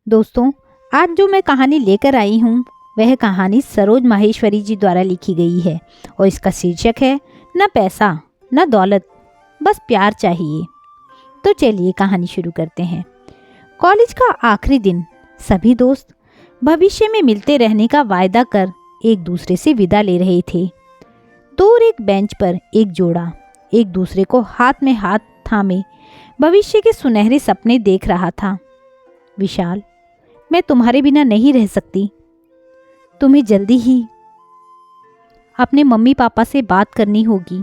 दोस्तों, आज जो मैं कहानी लेकर आई हूँ वह कहानी सरोज माहेश्वरी जी द्वारा लिखी गई है और इसका शीर्षक है न पैसा न दौलत, बस प्यार चाहिए। तो चलिए कहानी शुरू करते हैं। कॉलेज का आखिरी दिन, सभी दोस्त भविष्य में मिलते रहने का वायदा कर एक दूसरे से विदा ले रहे थे। दूर एक बेंच पर एक जोड़ा एक दूसरे को हाथ में हाथ थामे भविष्य के सुनहरे सपने देख रहा था। विशाल, मैं तुम्हारे बिना नहीं रह सकती। तुम्हें जल्दी ही अपने मम्मी पापा से बात करनी होगी।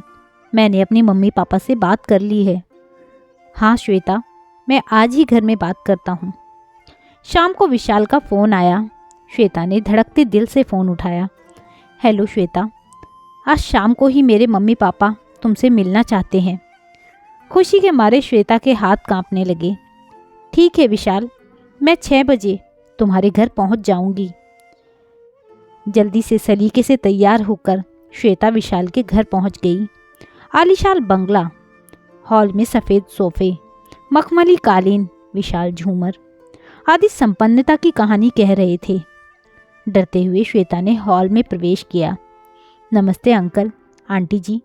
मैंने अपने मम्मी पापा से बात कर ली है। हाँ श्वेता, मैं आज ही घर में बात करता हूँ। शाम को विशाल का फ़ोन आया। श्वेता ने धड़कते दिल से फ़ोन उठाया। हेलो श्वेता, आज शाम को ही मेरे मम्मी पापा तुमसे मिलना चाहते हैं। खुशी के मारे श्वेता के हाथ कांपने लगे। ठीक है विशाल, मैं 6 बजे तुम्हारे घर पहुंच जाऊंगी। जल्दी से सलीके से तैयार होकर श्वेता विशाल के घर पहुंच गई। आलीशान बंगला, हॉल में सफ़ेद सोफे, मखमली कालीन, विशाल झूमर आदि संपन्नता की कहानी कह रहे थे। डरते हुए श्वेता ने हॉल में प्रवेश किया। नमस्ते अंकल, आंटी जी।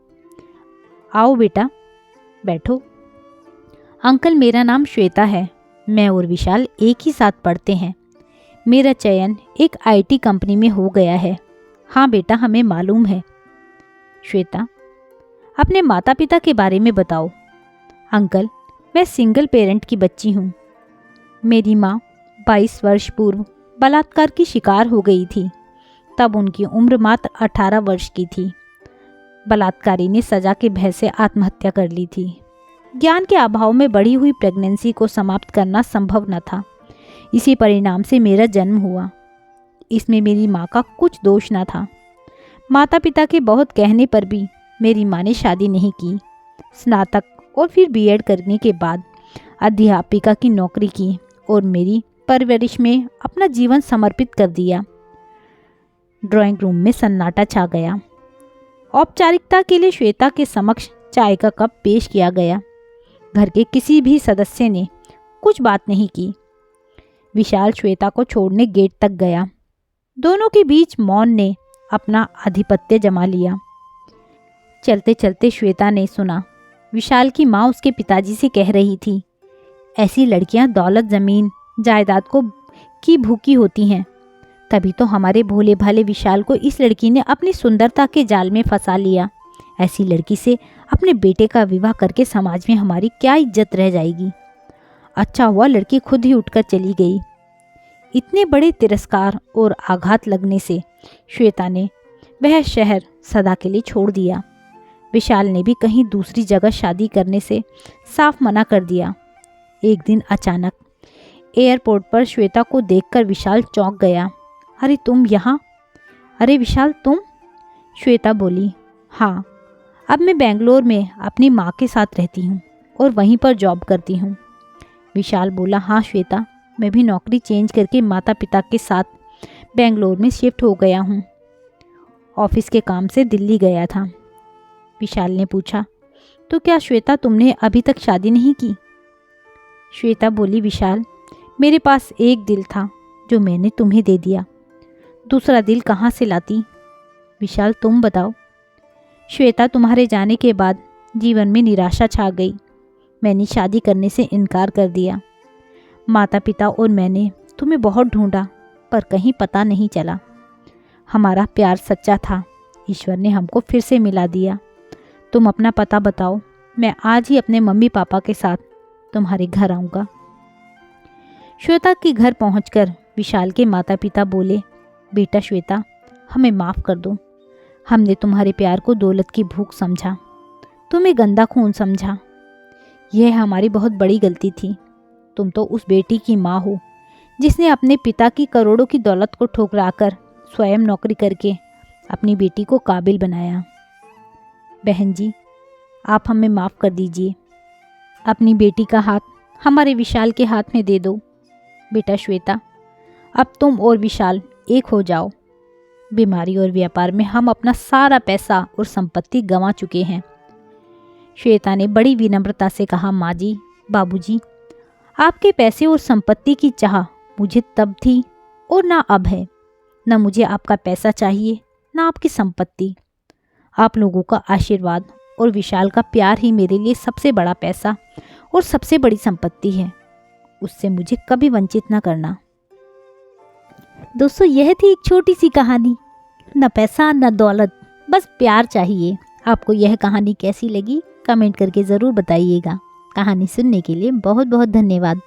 आओ बेटा, बैठो। अंकल, मेरा नाम श्वेता है। मैं और विशाल एक ही साथ पढ़ते हैं। मेरा चयन एक आईटी कंपनी में हो गया है। हाँ बेटा, हमें मालूम है। श्वेता, अपने माता पिता के बारे में बताओ। अंकल, मैं सिंगल पेरेंट की बच्ची हूँ। मेरी माँ 22 वर्ष पूर्व बलात्कार की शिकार हो गई थी। तब उनकी उम्र मात्र 18 वर्ष की थी। बलात्कारी ने सजा के भय से आत्महत्या कर ली थी। ज्ञान के अभाव में बढ़ी हुई प्रेगनेंसी को समाप्त करना संभव न था। इसी परिणाम से मेरा जन्म हुआ। इसमें मेरी माँ का कुछ दोष न था। माता पिता के बहुत कहने पर भी मेरी माँ ने शादी नहीं की। स्नातक और फिर बीएड करने के बाद अध्यापिका की नौकरी की और मेरी परवरिश में अपना जीवन समर्पित कर दिया। ड्राइंग रूम में सन्नाटा छा गया। औपचारिकता के लिए श्वेता के समक्ष चाय का कप पेश किया गया। घर के किसी भी सदस्य ने कुछ बात नहीं की। विशाल श्वेता को छोड़ने गेट तक गया। दोनों के बीच मौन ने अपना आधिपत्य जमा लिया। चलते चलते श्वेता ने सुना विशाल की माँ उसके पिताजी से कह रही थी, ऐसी लड़कियां दौलत जमीन जायदाद को की भूखी होती हैं। तभी तो हमारे भोले भाले विशाल को इस लड़की ने अपनी सुंदरता के जाल में फंसा लिया। ऐसी लड़की से अपने बेटे का विवाह करके समाज में हमारी क्या इज्जत रह जाएगी। अच्छा हुआ लड़की खुद ही उठकर चली गई। इतने बड़े तिरस्कार और आघात लगने से श्वेता ने वह शहर सदा के लिए छोड़ दिया। विशाल ने भी कहीं दूसरी जगह शादी करने से साफ मना कर दिया। एक दिन अचानक एयरपोर्ट पर श्वेता को देखकर विशाल चौंक गया। अरे तुम यहाँ? अरे विशाल, तुम? श्वेता बोली, हाँ, अब मैं बेंगलोर में अपनी माँ के साथ रहती हूँ और वहीं पर जॉब करती हूँ। विशाल बोला, हाँ श्वेता, मैं भी नौकरी चेंज करके माता पिता के साथ बेंगलोर में शिफ्ट हो गया हूँ। ऑफिस के काम से दिल्ली गया था। विशाल ने पूछा, तो क्या श्वेता तुमने अभी तक शादी नहीं की? श्वेता बोली, विशाल, मेरे पास एक दिल था जो मैंने तुम्हें दे दिया। दूसरा दिल कहाँ से लाती? विशाल, तुम बताओ। श्वेता, तुम्हारे जाने के बाद जीवन में निराशा छा गई। मैंने शादी करने से इनकार कर दिया। माता पिता और मैंने तुम्हें बहुत ढूंढा पर कहीं पता नहीं चला। हमारा प्यार सच्चा था। ईश्वर ने हमको फिर से मिला दिया। तुम अपना पता बताओ, मैं आज ही अपने मम्मी पापा के साथ तुम्हारे घर आऊँगा। श्वेता के घर पहुंचकर विशाल के माता पिता बोले, बेटा श्वेता, हमें माफ़ कर दो। हमने तुम्हारे प्यार को दौलत की भूख समझा, तुम्हें गंदा खून समझा। यह हमारी बहुत बड़ी गलती थी। तुम तो उस बेटी की माँ हो जिसने अपने पिता की करोड़ों की दौलत को ठुकराकर स्वयं नौकरी करके अपनी बेटी को काबिल बनाया। बहन जी, आप हमें माफ़ कर दीजिए। अपनी बेटी का हाथ हमारे विशाल के हाथ में दे दो। बेटा श्वेता, अब तुम और विशाल एक हो जाओ। बीमारी और व्यापार में हम अपना सारा पैसा और संपत्ति गंवा चुके हैं। श्वेता ने बड़ी विनम्रता से कहा, माँ जी, बाबूजी, आपके पैसे और संपत्ति की चाह मुझे तब थी और ना अब है। ना मुझे आपका पैसा चाहिए, ना आपकी संपत्ति। आप लोगों का आशीर्वाद और विशाल का प्यार ही मेरे लिए सबसे बड़ा पैसा और सबसे बड़ी संपत्ति है। उससे मुझे कभी वंचित ना करना। दोस्तों, यह थी एक छोटी सी कहानी। न पैसा न दौलत, बस प्यार चाहिए। आपको यह कहानी कैसी लगी कमेंट करके ज़रूर बताइएगा। कहानी सुनने के लिए बहुत बहुत धन्यवाद।